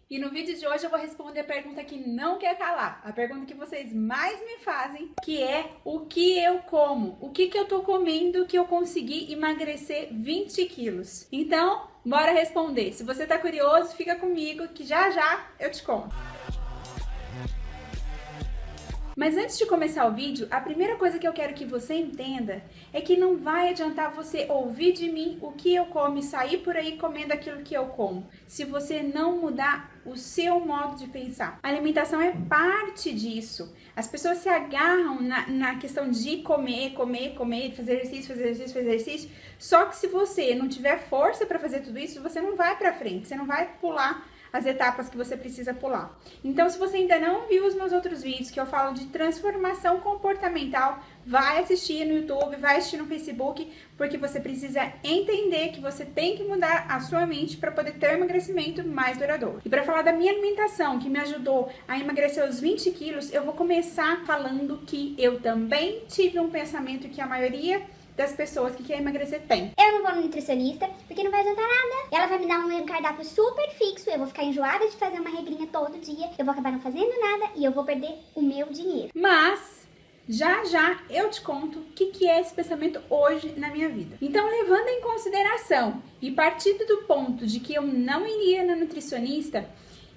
E no vídeo de hoje eu vou responder a pergunta que não quer calar, a pergunta que vocês mais me fazem, que é o que eu como, o que eu tô comendo que eu consegui emagrecer 20 quilos. Então, bora responder. Se você tá curioso, fica comigo que já já eu te conto. Mas antes de começar o vídeo, a primeira coisa que eu quero que você entenda é que não vai adiantar você ouvir de mim o que eu como e sair por aí comendo aquilo que eu como, se você não mudar o seu modo de pensar. A alimentação é parte disso. As pessoas se agarram na questão de comer, fazer exercício, só que se você não tiver força para fazer tudo isso, você não vai para frente, você não vai pular as etapas que você precisa pular. Então, se você ainda não viu os meus outros vídeos que eu falo de transformação comportamental, vai assistir no YouTube, vai assistir no Facebook, porque você precisa entender que você tem que mudar a sua mente para poder ter um emagrecimento mais duradouro. E para falar da minha alimentação, que me ajudou a emagrecer os 20 quilos, eu vou começar falando que eu também tive um pensamento que a maioria das pessoas que querem emagrecer tem. Eu não vou no nutricionista, porque não vai adiantar nada. Ela vai me dar um cardápio super fixo, eu vou ficar enjoada de fazer uma regrinha todo dia, eu vou acabar não fazendo nada e eu vou perder o meu dinheiro. Mas já eu te conto o que é esse pensamento hoje na minha vida. Então, levando em consideração e partindo do ponto de que eu não iria na nutricionista,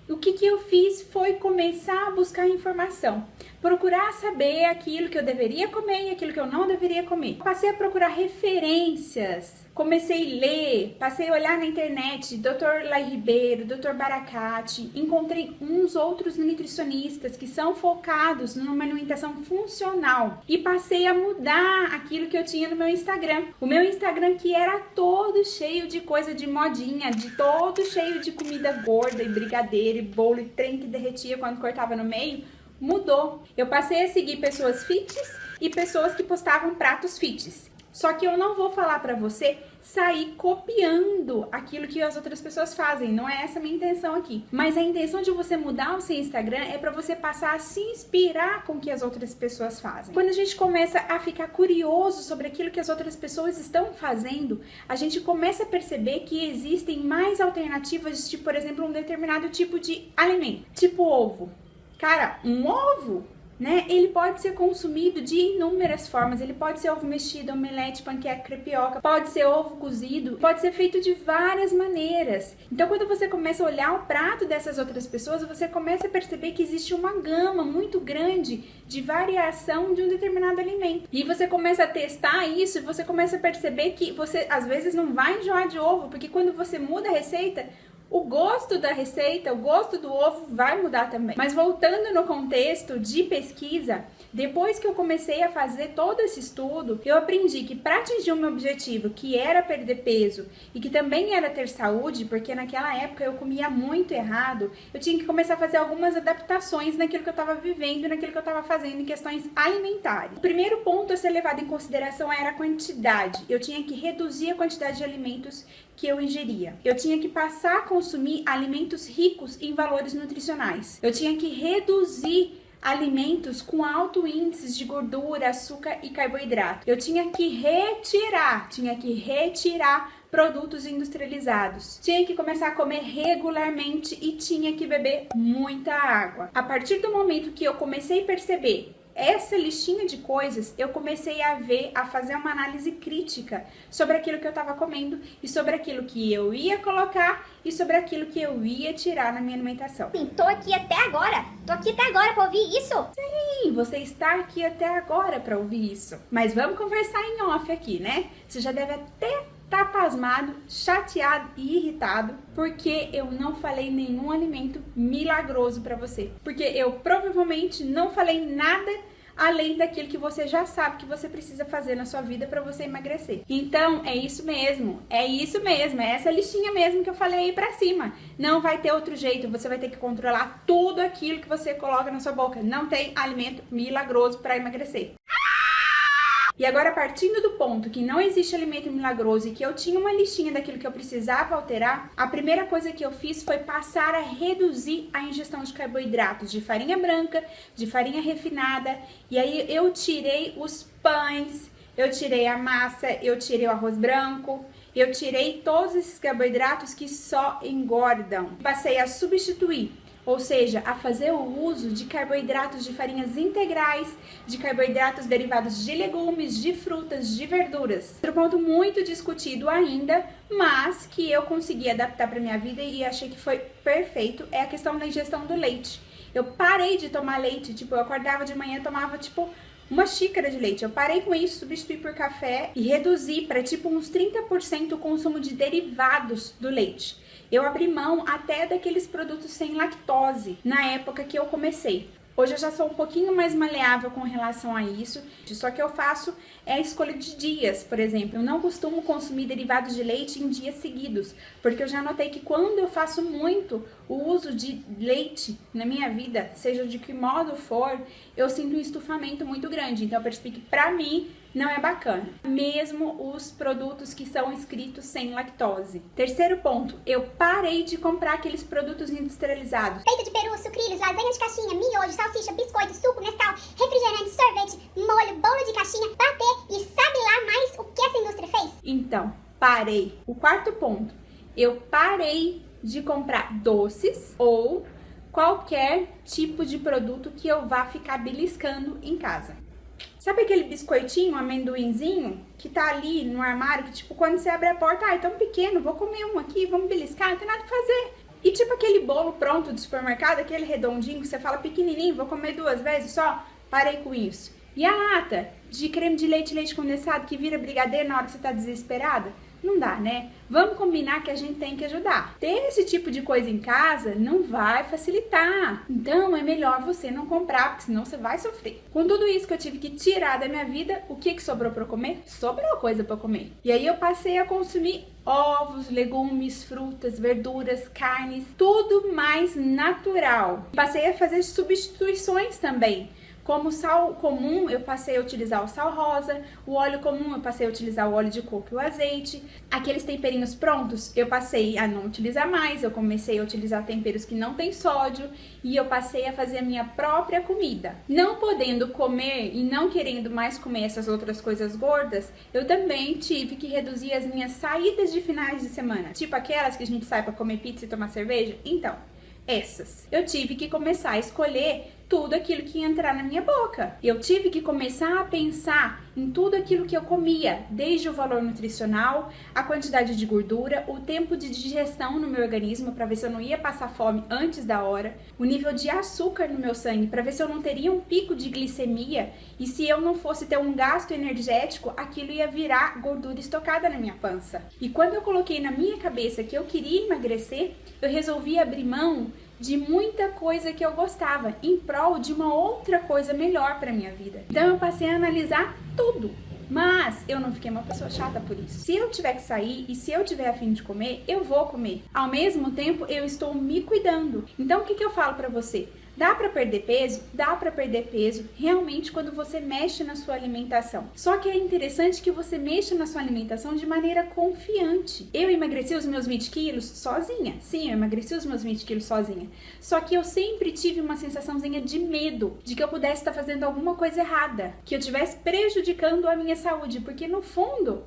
o que eu fiz foi começar a buscar informação, procurar saber aquilo que eu deveria comer e aquilo que eu não deveria comer. Passei a procurar referências, comecei a ler, passei a olhar na internet, Dr. Lai Ribeiro, Dr. Baracate, encontrei uns outros nutricionistas que são focados numa alimentação funcional e passei a mudar aquilo que eu tinha no meu Instagram. O meu Instagram que era todo cheio de coisa de modinha, de todo cheio de comida gorda e brigadeiro e bolo e trem que derretia quando cortava no meio, mudou. Eu passei a seguir pessoas fits e pessoas que postavam pratos fits. Só que eu não vou falar pra você sair copiando aquilo que as outras pessoas fazem. Não é essa a minha intenção aqui. Mas a intenção de você mudar o seu Instagram é pra você passar a se inspirar com o que as outras pessoas fazem. Quando a gente começa a ficar curioso sobre aquilo que as outras pessoas estão fazendo, a gente começa a perceber que existem mais alternativas de, por exemplo, um determinado tipo de alimento. Tipo ovo. Cara, um ovo, né? Ele pode ser consumido de inúmeras formas. Ele pode ser ovo mexido, omelete, panqueca, crepioca, pode ser ovo cozido, pode ser feito de várias maneiras. Então, quando você começa a olhar o prato dessas outras pessoas, você começa a perceber que existe uma gama muito grande de variação de um determinado alimento. E você começa a testar isso e você começa a perceber que você, às vezes, não vai enjoar de ovo, porque quando você muda a receita, o gosto da receita, o gosto do ovo vai mudar também. Mas voltando no contexto de pesquisa, depois que eu comecei a fazer todo esse estudo, eu aprendi que para atingir o meu objetivo, que era perder peso e que também era ter saúde, porque naquela época eu comia muito errado, eu tinha que começar a fazer algumas adaptações naquilo que eu estava vivendo, naquilo que eu estava fazendo em questões alimentares. O primeiro ponto a ser levado em consideração era a quantidade. Eu tinha que reduzir a quantidade de alimentos que eu ingeria. Eu tinha que passar a consumir alimentos ricos em valores nutricionais. Eu tinha que reduzir alimentos com alto índice de gordura, açúcar e carboidrato. Eu tinha que retirar produtos industrializados. Tinha que começar a comer regularmente e tinha que beber muita água. A partir do momento que eu comecei a perceber essa listinha de coisas, eu comecei a fazer uma análise crítica sobre aquilo que eu estava comendo e sobre aquilo que eu ia colocar e sobre aquilo que eu ia tirar na minha alimentação. Sim, tô aqui até agora pra ouvir isso. Sim, você está aqui até agora para ouvir isso. Mas vamos conversar em off aqui, né? Você já deve até tá pasmado, chateado e irritado porque eu não falei nenhum alimento milagroso para você. Porque eu provavelmente não falei nada além daquilo que você já sabe que você precisa fazer na sua vida para você emagrecer. Então, é isso mesmo, é essa listinha mesmo que eu falei aí pra cima. Não vai ter outro jeito, você vai ter que controlar tudo aquilo que você coloca na sua boca. Não tem alimento milagroso para emagrecer. E agora, partindo do ponto que não existe alimento milagroso e que eu tinha uma listinha daquilo que eu precisava alterar, a primeira coisa que eu fiz foi passar a reduzir a ingestão de carboidratos, de farinha branca, de farinha refinada, e aí eu tirei os pães, eu tirei a massa, eu tirei o arroz branco, Eu tirei todos esses carboidratos que só engordam. Passei a substituir, ou seja, a fazer o uso de carboidratos de farinhas integrais, de carboidratos derivados de legumes, de frutas, de verduras. Outro ponto muito discutido ainda, mas que eu consegui adaptar para minha vida e achei que foi perfeito, é a questão da ingestão do leite. Eu parei de tomar leite, eu acordava de manhã e tomava, uma xícara de leite. Eu parei com isso, substituí por café e reduzi para uns 30% o consumo de derivados do leite. Eu abri mão até daqueles produtos sem lactose na época que eu comecei. Hoje eu já sou um pouquinho mais maleável com relação a isso, só que eu faço a escolha de dias, por exemplo. Eu não costumo consumir derivados de leite em dias seguidos, porque eu já notei que quando eu faço muito o uso de leite na minha vida, seja de que modo for, eu sinto um estufamento muito grande. Então eu percebi que pra mim não é bacana, mesmo os produtos que são escritos sem lactose. Terceiro ponto, eu parei de comprar aqueles produtos industrializados. Peito de peru, sucrilhos, lasanha de caixinha, miojo, salsicha, biscoito, suco, Nescau, refrigerante, sorvete, molho, bolo de caixinha, patê e sabe lá mais o que essa indústria fez? Então, parei. O quarto ponto, eu parei de comprar doces ou qualquer tipo de produto que eu vá ficar beliscando em casa. Sabe aquele biscoitinho, amendoinzinho, que tá ali no armário, que quando você abre a porta, é tão pequeno, vou comer um aqui, vamos beliscar, não tem nada pra fazer. E aquele bolo pronto do supermercado, aquele redondinho, que você fala pequenininho, vou comer 2 vezes só, parei com isso. E a lata de creme de leite condensado que vira brigadeiro na hora que você tá desesperada? Não dá, né? Vamos combinar que a gente tem que ajudar. Ter esse tipo de coisa em casa não vai facilitar. Então é melhor você não comprar, porque senão você vai sofrer. Com tudo isso que eu tive que tirar da minha vida, o que sobrou para eu comer? Sobrou coisa para comer. E aí eu passei a consumir ovos, legumes, frutas, verduras, carnes, tudo mais natural. Passei a fazer substituições também. Como sal comum, eu passei a utilizar o sal rosa, o óleo comum, eu passei a utilizar o óleo de coco e o azeite. Aqueles temperinhos prontos, eu passei a não utilizar mais, eu comecei a utilizar temperos que não tem sódio e eu passei a fazer a minha própria comida. Não podendo comer e não querendo mais comer essas outras coisas gordas, eu também tive que reduzir as minhas saídas de finais de semana. Tipo aquelas que a gente sai para comer pizza e tomar cerveja. Então, essas. Eu tive que começar a escolher tudo aquilo que ia entrar na minha boca. Eu tive que começar a pensar em tudo aquilo que eu comia, desde o valor nutricional, a quantidade de gordura, o tempo de digestão no meu organismo, para ver se eu não ia passar fome antes da hora, o nível de açúcar no meu sangue, para ver se eu não teria um pico de glicemia e se eu não fosse ter um gasto energético, aquilo ia virar gordura estocada na minha pança. E quando eu coloquei na minha cabeça que eu queria emagrecer, eu resolvi abrir mão de muita coisa que eu gostava, em prol de uma outra coisa melhor para minha vida. Então eu passei a analisar tudo, mas eu não fiquei uma pessoa chata por isso. Se eu tiver que sair e se eu tiver a fim de comer, eu vou comer. Ao mesmo tempo, eu estou me cuidando. Então o que eu falo para você? Dá para perder peso? Dá para perder peso realmente quando você mexe na sua alimentação. Só que é interessante que você mexa na sua alimentação de maneira confiante. Eu emagreci os meus 20 quilos sozinha. Sim, eu emagreci os meus 20 quilos sozinha. Só que eu sempre tive uma sensaçãozinha de medo de que eu pudesse estar fazendo alguma coisa errada, que eu estivesse prejudicando a minha saúde, porque no fundo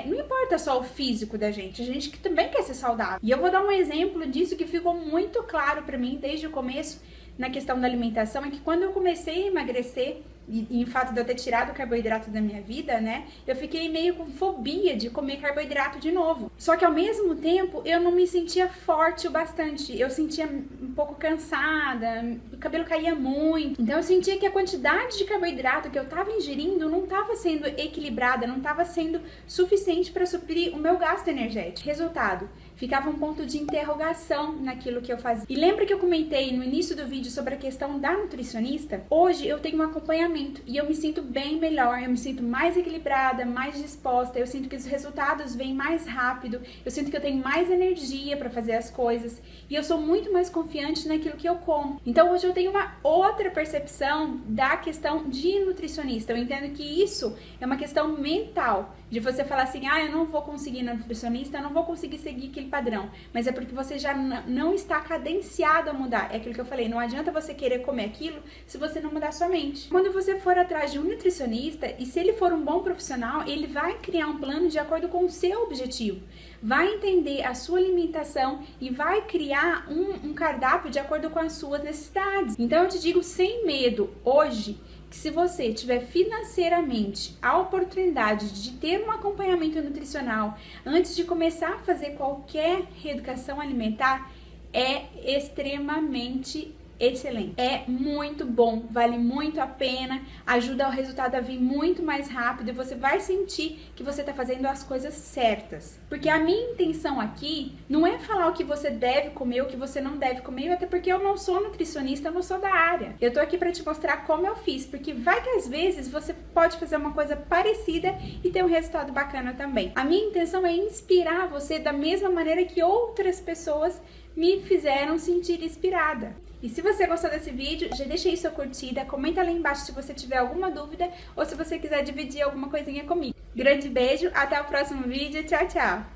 não importa só o físico da gente, a gente que também quer ser saudável. E eu vou dar um exemplo disso que ficou muito claro para mim desde o começo na questão da alimentação, é que quando eu comecei a emagrecer, e em fato de eu ter tirado o carboidrato da minha vida, né, eu fiquei meio com fobia de comer carboidrato de novo. Só que ao mesmo tempo, eu não me sentia forte o bastante, eu sentia um pouco cansada, o cabelo caía muito. Então eu sentia que a quantidade de carboidrato que eu tava ingerindo não tava sendo equilibrada, não tava sendo suficiente para suprir o meu gasto energético. Resultado, ficava um ponto de interrogação naquilo que eu fazia. E lembra que eu comentei no início do vídeo sobre a questão da nutricionista? Hoje eu tenho um acompanhamento e eu me sinto bem melhor, eu me sinto mais equilibrada, mais disposta, eu sinto que os resultados vêm mais rápido, eu sinto que eu tenho mais energia para fazer as coisas e eu sou muito mais confiante naquilo que eu como. Então hoje eu tenho uma outra percepção da questão de nutricionista. Eu entendo que isso é uma questão mental, de você falar assim, eu não vou conseguir na nutricionista, eu não vou conseguir seguir aquele padrão, mas é porque você já não está cadenciado a mudar. É aquilo que eu falei, não adianta você querer comer aquilo se você não mudar sua mente. Quando você for atrás de um nutricionista, e se ele for um bom profissional, ele vai criar um plano de acordo com o seu objetivo, vai entender a sua alimentação e vai criar um cardápio de acordo com as suas necessidades. Então eu te digo sem medo hoje, que se você tiver financeiramente a oportunidade de ter um acompanhamento nutricional antes de começar a fazer qualquer reeducação alimentar, é extremamente excelente. É muito bom, vale muito a pena, ajuda o resultado a vir muito mais rápido e você vai sentir que você está fazendo as coisas certas. Porque a minha intenção aqui não é falar o que você deve comer, o que você não deve comer, até porque eu não sou nutricionista, eu não sou da área. Eu tô aqui para te mostrar como eu fiz, porque vai que às vezes você pode fazer uma coisa parecida e ter um resultado bacana também. A minha intenção é inspirar você da mesma maneira que outras pessoas me fizeram sentir inspirada. E se você gostou desse vídeo, já deixa aí sua curtida, comenta lá embaixo se você tiver alguma dúvida ou se você quiser dividir alguma coisinha comigo. Grande beijo, até o próximo vídeo, tchau, tchau!